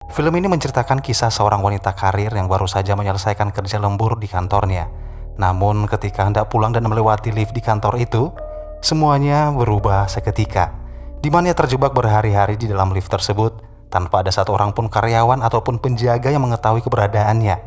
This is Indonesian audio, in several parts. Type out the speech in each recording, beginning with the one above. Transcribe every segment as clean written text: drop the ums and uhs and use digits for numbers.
Film ini menceritakan kisah seorang wanita karir yang baru saja menyelesaikan kerja lembur di kantornya. Namun ketika hendak pulang dan melewati lift di kantor itu, semuanya berubah seketika. Di mana ia terjebak berhari-hari di dalam lift tersebut tanpa ada satu orang pun karyawan ataupun penjaga yang mengetahui keberadaannya.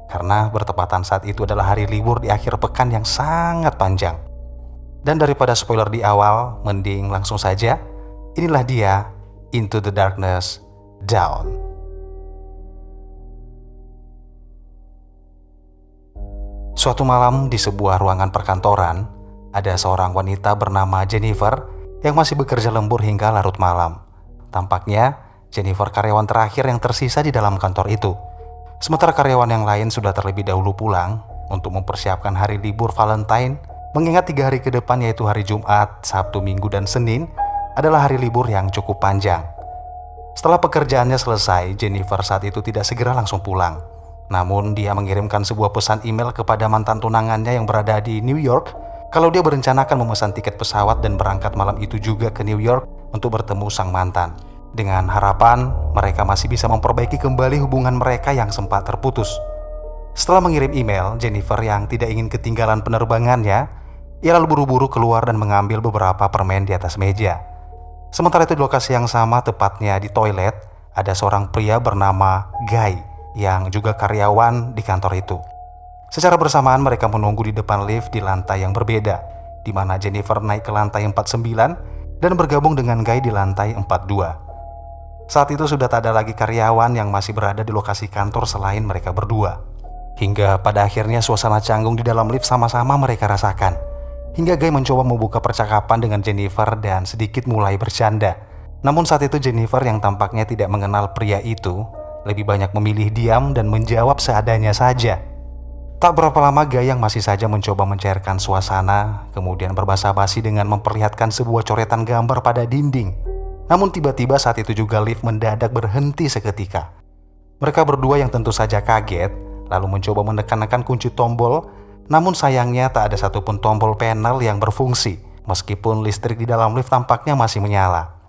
Karena bertepatan saat itu adalah hari libur di akhir pekan yang sangat panjang. Dan daripada spoiler di awal, mending langsung saja. Inilah dia, Into the Darkness, Down. Suatu malam di sebuah ruangan perkantoran, ada seorang wanita bernama Jennifer yang masih bekerja lembur hingga larut malam. Tampaknya, Jennifer karyawan terakhir yang tersisa di dalam kantor itu. Sementara karyawan yang lain sudah terlebih dahulu pulang untuk mempersiapkan hari libur Valentine, mengingat 3 hari ke depan yaitu hari Jumat, Sabtu, Minggu, dan Senin adalah hari libur yang cukup panjang. Setelah pekerjaannya selesai, Jennifer saat itu tidak segera langsung pulang. Namun dia mengirimkan sebuah pesan email kepada mantan tunangannya yang berada di New York kalau dia berencanakan memesan tiket pesawat dan berangkat malam itu juga ke New York untuk bertemu sang mantan. Dengan harapan mereka masih bisa memperbaiki kembali hubungan mereka yang sempat terputus. Setelah mengirim email, Jennifer yang tidak ingin ketinggalan penerbangannya, ia lalu buru-buru keluar dan mengambil beberapa permen di atas meja. Sementara itu di lokasi yang sama, tepatnya di toilet, ada seorang pria bernama Guy yang juga karyawan di kantor itu. Secara bersamaan mereka menunggu di depan lift di lantai yang berbeda, di mana Jennifer naik ke lantai 49 dan bergabung dengan Guy di lantai 42. Saat itu sudah tak ada lagi karyawan yang masih berada di lokasi kantor selain mereka berdua. Hingga pada akhirnya suasana canggung di dalam lift sama-sama mereka rasakan. Hingga Guy mencoba membuka percakapan dengan Jennifer dan sedikit mulai bercanda. Namun saat itu Jennifer yang tampaknya tidak mengenal pria itu lebih banyak memilih diam dan menjawab seadanya saja. Tak berapa lama Guy yang masih saja mencoba mencairkan suasana, kemudian berbasa-basi dengan memperlihatkan sebuah coretan gambar pada dinding. Namun tiba-tiba saat itu juga lift mendadak berhenti seketika. Mereka berdua yang tentu saja kaget, lalu mencoba menekan-nekan kunci tombol, namun sayangnya tak ada satupun tombol panel yang berfungsi, meskipun listrik di dalam lift tampaknya masih menyala.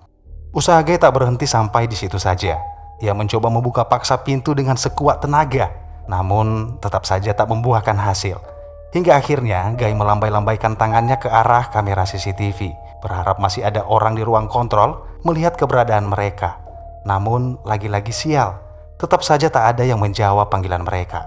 Usaha Guy tak berhenti sampai di situ saja. Ia mencoba membuka paksa pintu dengan sekuat tenaga, namun tetap saja tak membuahkan hasil. Hingga akhirnya Guy melambai-lambaikan tangannya ke arah kamera CCTV, berharap masih ada orang di ruang kontrol melihat keberadaan mereka. Namun lagi-lagi sial, tetap saja tak ada yang menjawab panggilan mereka.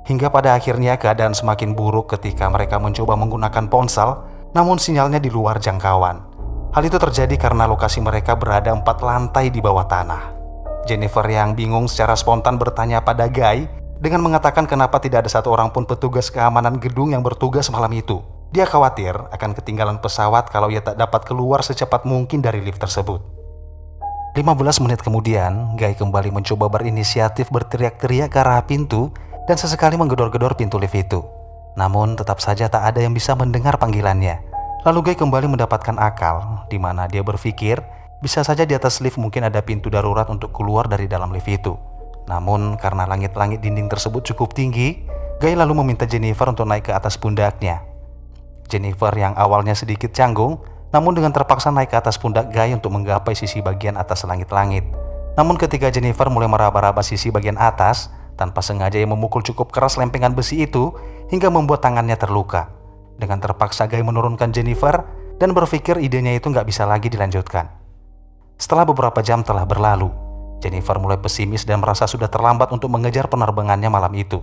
Hingga pada akhirnya keadaan semakin buruk ketika mereka mencoba menggunakan ponsel, namun sinyalnya di luar jangkauan. Hal itu terjadi karena lokasi mereka berada 4 lantai di bawah tanah. Jennifer yang bingung secara spontan bertanya pada Guy dengan mengatakan kenapa tidak ada satu orang pun petugas keamanan gedung yang bertugas malam itu. Dia khawatir akan ketinggalan pesawat kalau ia tak dapat keluar secepat mungkin dari lift tersebut. 15 menit kemudian, Guy kembali mencoba berinisiatif berteriak-teriak ke arah pintu dan sesekali menggedor-gedor pintu lift itu. Namun tetap saja tak ada yang bisa mendengar panggilannya. Lalu Guy kembali mendapatkan akal, di mana dia berpikir bisa saja di atas lift mungkin ada pintu darurat untuk keluar dari dalam lift itu. Namun karena langit-langit dinding tersebut cukup tinggi, Guy lalu meminta Jennifer untuk naik ke atas pundaknya. Jennifer yang awalnya sedikit canggung, namun dengan terpaksa naik ke atas pundak Guy untuk menggapai sisi bagian atas langit-langit. Namun ketika Jennifer mulai meraba-raba sisi bagian atas, tanpa sengaja ia memukul cukup keras lempengan besi itu hingga membuat tangannya terluka. Dengan terpaksa Guy menurunkan Jennifer dan berpikir idenya itu nggak bisa lagi dilanjutkan. Setelah beberapa jam telah berlalu, Jennifer mulai pesimis dan merasa sudah terlambat untuk mengejar penerbangannya malam itu.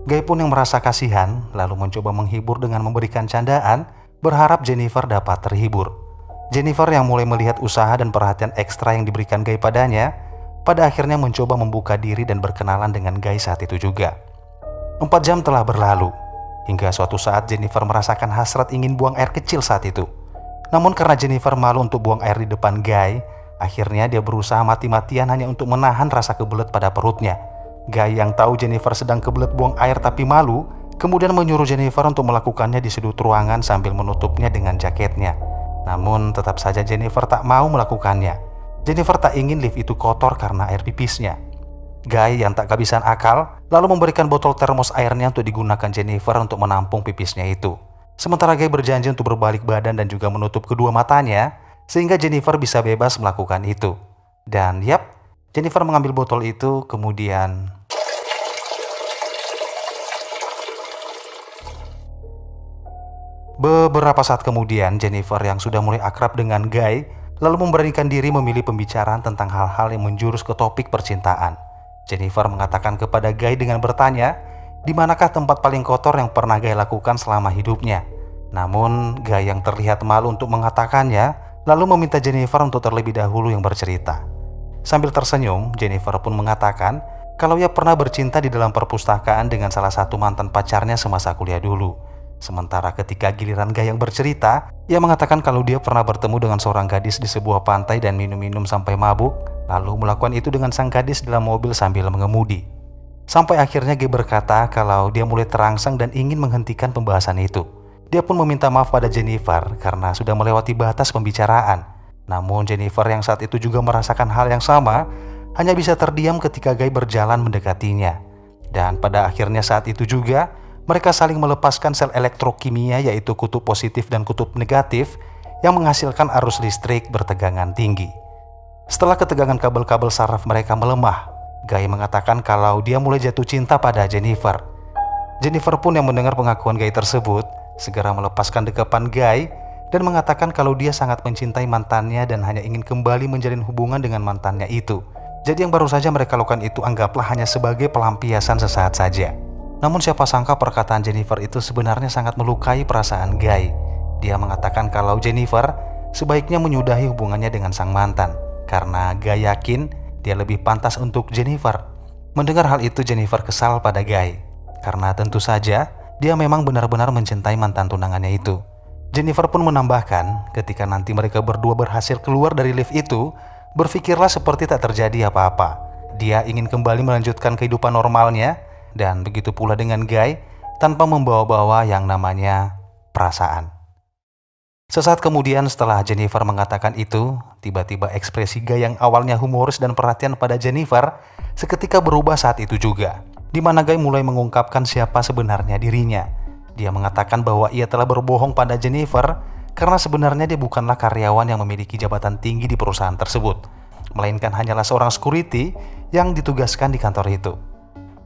Guy pun yang merasa kasihan, lalu mencoba menghibur dengan memberikan candaan, berharap Jennifer dapat terhibur. Jennifer yang mulai melihat usaha dan perhatian ekstra yang diberikan Guy padanya, pada akhirnya mencoba membuka diri dan berkenalan dengan Guy saat itu juga. 4 jam telah berlalu, hingga suatu saat Jennifer merasakan hasrat ingin buang air kecil saat itu. Namun karena Jennifer malu untuk buang air di depan Guy, akhirnya dia berusaha mati-matian hanya untuk menahan rasa kebelet pada perutnya. Guy yang tahu Jennifer sedang kebelet buang air tapi malu, kemudian menyuruh Jennifer untuk melakukannya di sudut ruangan sambil menutupnya dengan jaketnya. Namun tetap saja Jennifer tak mau melakukannya. Jennifer tak ingin lift itu kotor karena air pipisnya. Guy yang tak kehabisan akal lalu memberikan botol termos airnya untuk digunakan Jennifer untuk menampung pipisnya itu. Sementara Guy berjanji untuk berbalik badan dan juga menutup kedua matanya, sehingga Jennifer bisa bebas melakukan itu. Dan yap, Jennifer mengambil botol itu, kemudian beberapa saat kemudian Jennifer yang sudah mulai akrab dengan Guy lalu memberanikan diri memilih pembicaraan tentang hal-hal yang menjurus ke topik percintaan. Jennifer mengatakan kepada Guy dengan bertanya, di manakah tempat paling kotor yang pernah Guy lakukan selama hidupnya. Namun Guy yang terlihat malu untuk mengatakannya lalu meminta Jennifer untuk terlebih dahulu yang bercerita. Sambil tersenyum, Jennifer pun mengatakan kalau ia pernah bercinta di dalam perpustakaan dengan salah satu mantan pacarnya semasa kuliah dulu. Sementara ketika giliran Guy yang bercerita, ia mengatakan kalau dia pernah bertemu dengan seorang gadis di sebuah pantai dan minum-minum sampai mabuk, lalu melakukan itu dengan sang gadis dalam mobil sambil mengemudi. Sampai akhirnya Guy berkata kalau dia mulai terangsang dan ingin menghentikan pembahasan itu. Dia pun meminta maaf pada Jennifer karena sudah melewati batas pembicaraan. Namun Jennifer yang saat itu juga merasakan hal yang sama, hanya bisa terdiam ketika Guy berjalan mendekatinya. Dan pada akhirnya saat itu juga, mereka saling melepaskan sel elektrokimia yaitu kutub positif dan kutub negatif yang menghasilkan arus listrik bertegangan tinggi. Setelah ketegangan kabel-kabel saraf mereka melemah, Guy mengatakan kalau dia mulai jatuh cinta pada Jennifer. Jennifer pun yang mendengar pengakuan Guy tersebut segera melepaskan dekapan Guy dan mengatakan kalau dia sangat mencintai mantannya dan hanya ingin kembali menjalin hubungan dengan mantannya itu. Jadi yang baru saja mereka lakukan itu anggaplah hanya sebagai pelampiasan sesaat saja. Namun siapa sangka perkataan Jennifer itu sebenarnya sangat melukai perasaan Guy. Dia mengatakan kalau Jennifer sebaiknya menyudahi hubungannya dengan sang mantan karena Guy yakin dia lebih pantas untuk Jennifer. Mendengar hal itu Jennifer kesal pada Guy karena tentu saja dia memang benar-benar mencintai mantan tunangannya itu. Jennifer pun menambahkan ketika nanti mereka berdua berhasil keluar dari lift itu, berpikirlah seperti tak terjadi apa-apa. Dia ingin kembali melanjutkan kehidupan normalnya. Dan begitu pula dengan Guy tanpa membawa-bawa yang namanya perasaan. Sesaat kemudian setelah Jennifer mengatakan itu, tiba-tiba ekspresi Guy yang awalnya humoris dan perhatian pada Jennifer seketika berubah saat itu juga, di mana Guy mulai mengungkapkan siapa sebenarnya dirinya. Dia mengatakan bahwa ia telah berbohong pada Jennifer karena sebenarnya dia bukanlah karyawan yang memiliki jabatan tinggi di perusahaan tersebut, melainkan hanyalah seorang security yang ditugaskan di kantor itu.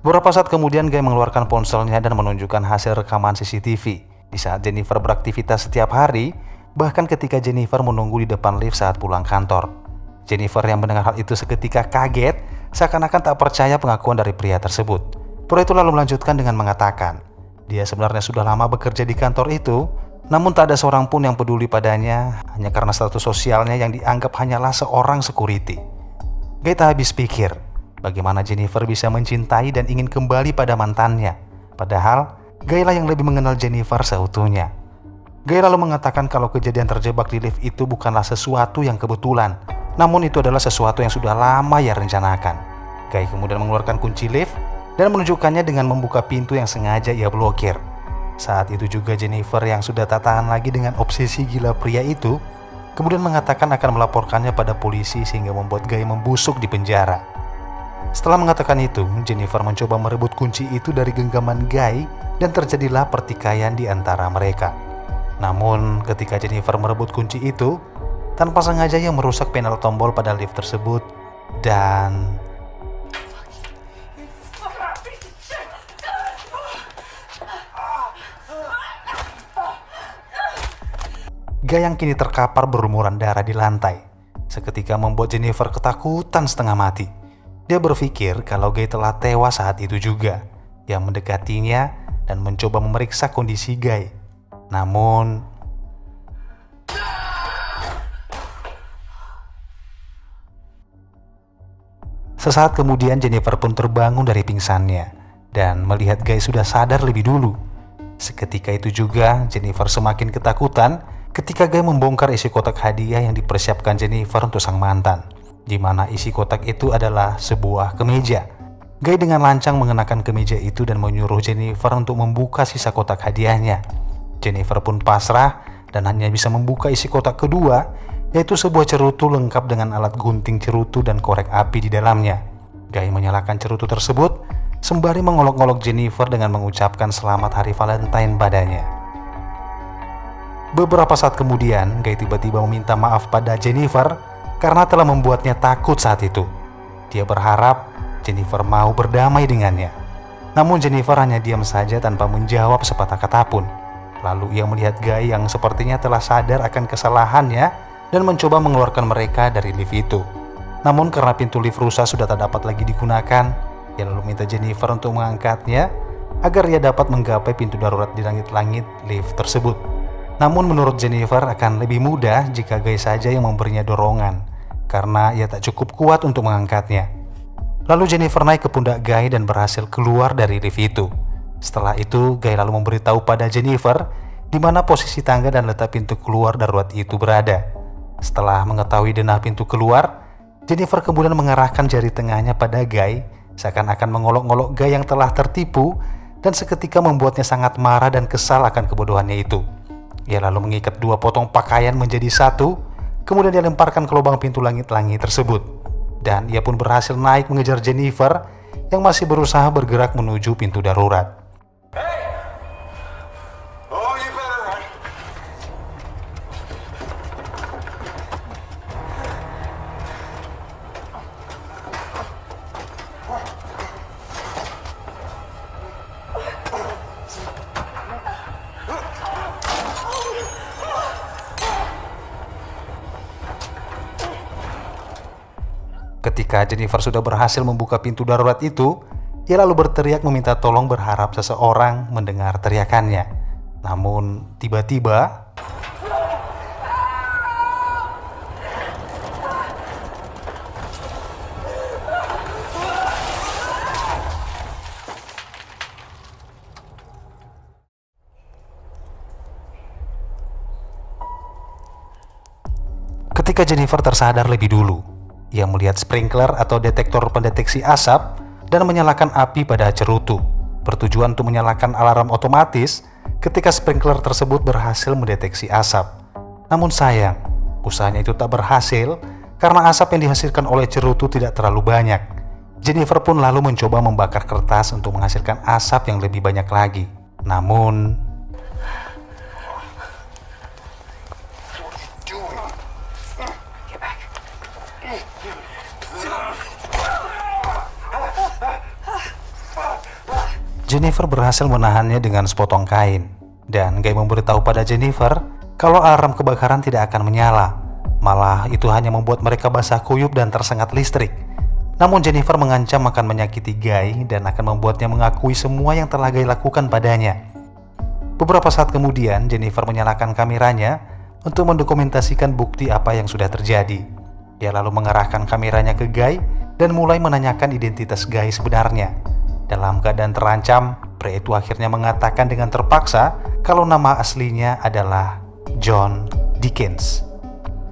Beberapa saat kemudian Guy mengeluarkan ponselnya dan menunjukkan hasil rekaman CCTV di saat Jennifer beraktivitas setiap hari, bahkan ketika Jennifer menunggu di depan lift saat pulang kantor. Jennifer yang mendengar hal itu seketika kaget, seakan-akan tak percaya pengakuan dari pria tersebut. Pria itu lalu melanjutkan dengan mengatakan, dia sebenarnya sudah lama bekerja di kantor itu, namun tak ada seorang pun yang peduli padanya hanya karena status sosialnya yang dianggap hanyalah seorang security. Guy tak habis pikir, bagaimana Jennifer bisa mencintai dan ingin kembali pada mantannya. Padahal, Guy lah yang lebih mengenal Jennifer seutuhnya. Guy lalu mengatakan kalau kejadian terjebak di lift itu bukanlah sesuatu yang kebetulan, namun itu adalah sesuatu yang sudah lama ia rencanakan. Guy kemudian mengeluarkan kunci lift dan menunjukkannya dengan membuka pintu yang sengaja ia blokir. Saat itu juga Jennifer yang sudah tak tahan lagi dengan obsesi gila pria itu, kemudian mengatakan akan melaporkannya pada polisi sehingga membuat Guy membusuk di penjara. Setelah mengatakan itu, Jennifer mencoba merebut kunci itu dari genggaman Guy dan terjadilah pertikaian di antara mereka. Namun ketika Jennifer merebut kunci itu, tanpa sengaja ia merusak panel tombol pada lift tersebut dan Guy yang kini terkapar berlumuran darah di lantai, seketika membuat Jennifer ketakutan setengah mati. Dia berpikir kalau Guy telah tewas saat itu juga. Dia mendekatinya dan mencoba memeriksa kondisi Guy. Namun sesaat kemudian Jennifer pun terbangun dari pingsannya dan melihat Guy sudah sadar lebih dulu. Seketika itu juga Jennifer semakin ketakutan ketika Guy membongkar isi kotak hadiah yang dipersiapkan Jennifer untuk sang mantan, di mana isi kotak itu adalah sebuah kemeja. Guy dengan lancang mengenakan kemeja itu dan menyuruh Jennifer untuk membuka sisa kotak hadiahnya. Jennifer pun pasrah dan hanya bisa membuka isi kotak kedua, yaitu sebuah cerutu lengkap dengan alat gunting cerutu dan korek api di dalamnya. Guy menyalakan cerutu tersebut sembari mengolok-olok Jennifer dengan mengucapkan selamat hari Valentine padanya. Beberapa saat kemudian, Guy tiba-tiba meminta maaf pada Jennifer karena telah membuatnya takut saat itu. Dia berharap Jennifer mau berdamai dengannya. Namun Jennifer hanya diam saja tanpa menjawab sepatah kata pun. Lalu ia melihat Guy yang sepertinya telah sadar akan kesalahannya dan mencoba mengeluarkan mereka dari lift itu. Namun karena pintu lift rusak sudah tak dapat lagi digunakan, ia lalu minta Jennifer untuk mengangkatnya agar ia dapat menggapai pintu darurat di langit-langit lift tersebut. Namun menurut Jennifer akan lebih mudah jika Guy saja yang memberinya dorongan, karena ia tak cukup kuat untuk mengangkatnya. Lalu Jennifer naik ke pundak Guy dan berhasil keluar dari lift itu. Setelah itu, Guy lalu memberitahu pada Jennifer di mana posisi tangga dan letak pintu keluar darurat itu berada. Setelah mengetahui denah pintu keluar, Jennifer kemudian mengarahkan jari tengahnya pada Guy, seakan-akan mengolok-olok Guy yang telah tertipu dan seketika membuatnya sangat marah dan kesal akan kebodohannya itu. Ia lalu mengikat 2 potong pakaian menjadi satu, kemudian dia lemparkan ke lubang pintu langit-langit tersebut. Dan ia pun berhasil naik mengejar Jennifer yang masih berusaha bergerak menuju pintu darurat. Ketika Jennifer sudah berhasil membuka pintu darurat itu, ia lalu berteriak meminta tolong berharap seseorang mendengar teriakannya. Namun tiba-tiba ketika Jennifer tersadar lebih dulu, ia melihat sprinkler atau detektor pendeteksi asap dan menyalakan api pada cerutu, bertujuan untuk menyalakan alarm otomatis ketika sprinkler tersebut berhasil mendeteksi asap. Namun sayang, usahanya itu tak berhasil karena asap yang dihasilkan oleh cerutu tidak terlalu banyak. Jennifer pun lalu mencoba membakar kertas untuk menghasilkan asap yang lebih banyak lagi. Namun Jennifer berhasil menahannya dengan sepotong kain, dan Guy memberitahu pada Jennifer kalau alarm kebakaran tidak akan menyala, malah itu hanya membuat mereka basah kuyup dan tersengat listrik. Namun Jennifer mengancam akan menyakiti Guy dan akan membuatnya mengakui semua yang telah Guy lakukan padanya. Beberapa saat kemudian Jennifer menyalakan kameranya untuk mendokumentasikan bukti apa yang sudah terjadi. Dia lalu mengarahkan kameranya ke Guy dan mulai menanyakan identitas Guy sebenarnya. Dalam keadaan terancam, pria itu akhirnya mengatakan dengan terpaksa kalau nama aslinya adalah John Dickens.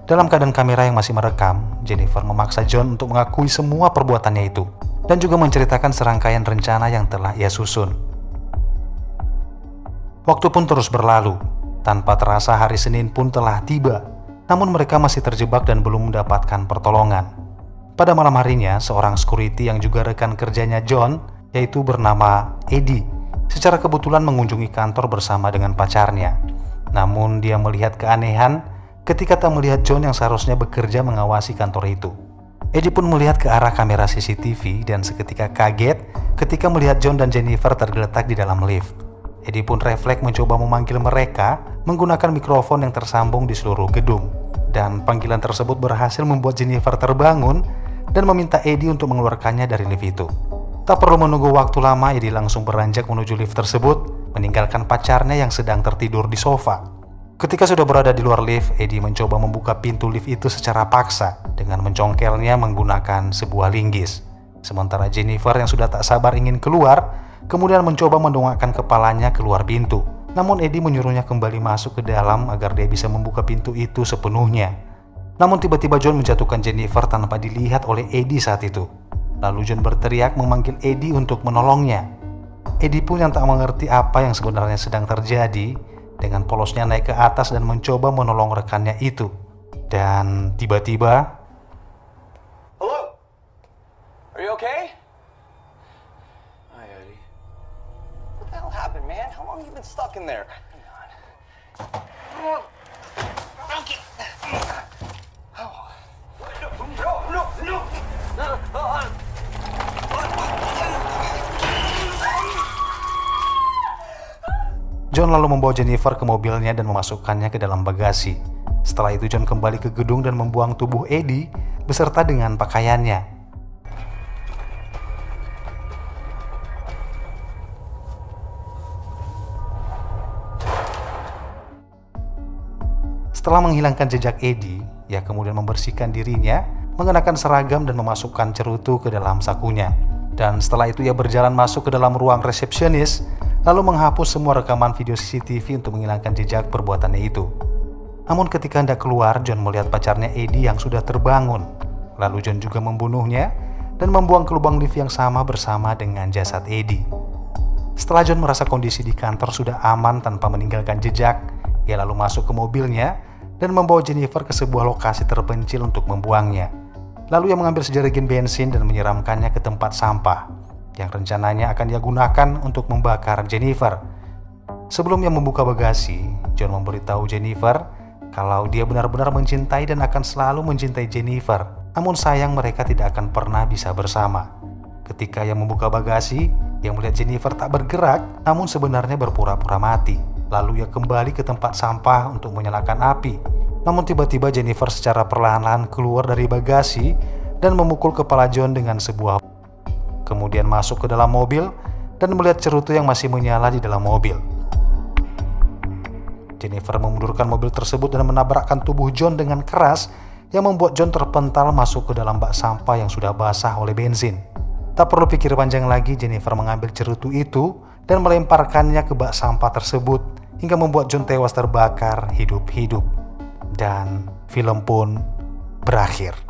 Dalam keadaan kamera yang masih merekam, Jennifer memaksa John untuk mengakui semua perbuatannya itu dan juga menceritakan serangkaian rencana yang telah ia susun. Waktu pun terus berlalu, tanpa terasa hari Senin pun telah tiba, namun mereka masih terjebak dan belum mendapatkan pertolongan. Pada malam harinya, seorang security yang juga rekan kerjanya John, yaitu bernama Eddie, secara kebetulan mengunjungi kantor bersama dengan pacarnya. Namun dia melihat keanehan ketika tak melihat John yang seharusnya bekerja mengawasi kantor itu. Eddie pun melihat ke arah kamera CCTV dan seketika kaget ketika melihat John dan Jennifer tergeletak di dalam lift. Eddie pun refleks mencoba memanggil mereka menggunakan mikrofon yang tersambung di seluruh gedung. Dan panggilan tersebut berhasil membuat Jennifer terbangun dan meminta Eddie untuk mengeluarkannya dari lift itu. Tak perlu menunggu waktu lama, Eddie langsung beranjak menuju lift tersebut, meninggalkan pacarnya yang sedang tertidur di sofa. Ketika sudah berada di luar lift, Eddie mencoba membuka pintu lift itu secara paksa dengan mencongkelnya menggunakan sebuah linggis. Sementara Jennifer yang sudah tak sabar ingin keluar, kemudian mencoba mendongakkan kepalanya keluar pintu. Namun Eddie menyuruhnya kembali masuk ke dalam agar dia bisa membuka pintu itu sepenuhnya. Namun tiba-tiba John menjatuhkan Jennifer tanpa dilihat oleh Eddie saat itu. Lalu John berteriak memanggil Eddie untuk menolongnya. Eddie pun yang tak mengerti apa yang sebenarnya sedang terjadi, dengan polosnya naik ke atas dan mencoba menolong rekannya itu. Dan tiba-tiba, Hello? Are you okay? Hi, Eddie. What the hell happened, man? How long have you been stuck in there? Hang on. Okay. Oh. No. John lalu membawa Jennifer ke mobilnya dan memasukkannya ke dalam bagasi. Setelah itu John kembali ke gedung dan membuang tubuh Eddie beserta dengan pakaiannya. Setelah menghilangkan jejak Eddie, ia kemudian membersihkan dirinya, mengenakan seragam dan memasukkan cerutu ke dalam sakunya. Dan setelah itu ia berjalan masuk ke dalam ruang resepsionis, lalu menghapus semua rekaman video CCTV untuk menghilangkan jejak perbuatannya itu. Namun ketika hendak keluar, John melihat pacarnya Eddie yang sudah terbangun. Lalu John juga membunuhnya dan membuang ke lubang lift yang sama bersama dengan jasad Eddie. Setelah John merasa kondisi di kantor sudah aman tanpa meninggalkan jejak, ia lalu masuk ke mobilnya dan membawa Jennifer ke sebuah lokasi terpencil untuk membuangnya. Lalu ia mengambil sejerigen bensin dan menyiramkannya ke tempat sampah yang rencananya akan ia gunakan untuk membakar Jennifer. Sebelum ia membuka bagasi, John memberitahu Jennifer kalau dia benar-benar mencintai dan akan selalu mencintai Jennifer. Namun sayang mereka tidak akan pernah bisa bersama. Ketika ia membuka bagasi, ia melihat Jennifer tak bergerak namun sebenarnya berpura-pura mati. Lalu ia kembali ke tempat sampah untuk menyalakan api. Namun tiba-tiba Jennifer secara perlahan-lahan keluar dari bagasi dan memukul kepala John dengan sebuah. Kemudian masuk ke dalam mobil dan melihat cerutu yang masih menyala di dalam mobil. Jennifer memundurkan mobil tersebut dan menabrakkan tubuh John dengan keras yang membuat John terpental masuk ke dalam bak sampah yang sudah basah oleh bensin. Tak perlu pikir panjang lagi, Jennifer mengambil cerutu itu dan melemparkannya ke bak sampah tersebut hingga membuat John tewas terbakar hidup-hidup. Dan film pun berakhir.